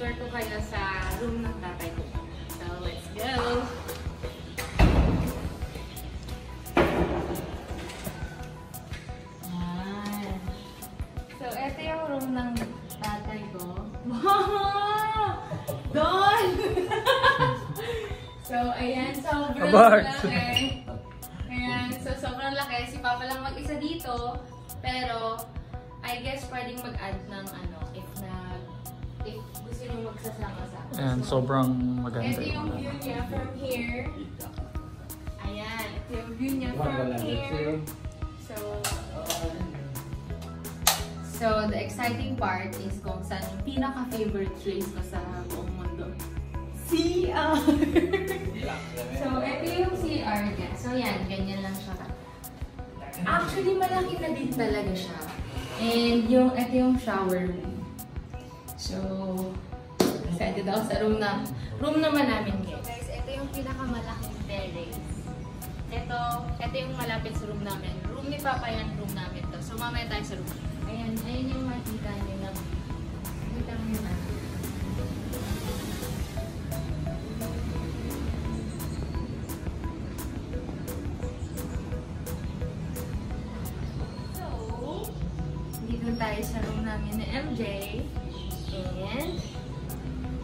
i-tour ko kayo sa room ng tatay ko. So, let's go! Ayan. So, ito yung room ng tatay ko. Wow! Don! So, ayan. Sobrang laki. Ayan. So, sobrang laki. Si Papa lang mag-isa dito. Pero, I guess pwedeng mag-add ng ano, if gusto nyo magsasama-sama. Ayan, so, sobrang maganda. Ito yung view niya from here. Ayan. Ito yung view niya from here. So, the exciting part is kung saan yung pinaka-favorite place ko sa buong mundo. CR! So, ito yung CR niya. So, yan. Ganyan lang siya. Actually, malaki na din talaga siya. And ito yung shower room. So, excited ako sa room naman namin guys. Guys, ito yung pinakamalaking terrace. Ito yung malapit sa room namin. Room ni Papa yan, room namin to. So, mamaya tayo sa room. Ayan yung makita nyo na. Makita nyo na. So, dito tayo sa room namin ni MJ. And,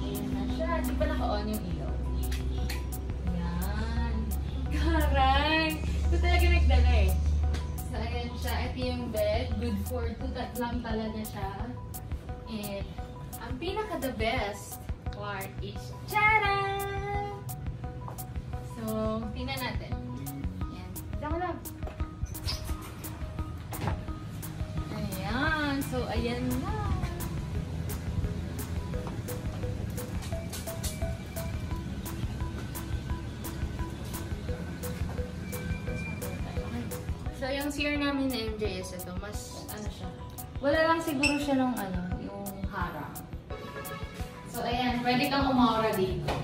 ayan na siya. Di pa naka-on yung ilaw. Ayan. Karay! Ito talaga nagdala eh. So, ayan siya. Ito yung bed. Good for 2 lang talaga siya. And, ang pinaka-the best part is, tcharan! So, tingnan natin. Ayan. Diyan ko lang. Ayan. So, ayan na. So, yung CR namin na MJS ito, mas ano siya. Wala lang siguro siya ng ano, yung harang. So, ayan, pwede kang umaura dito.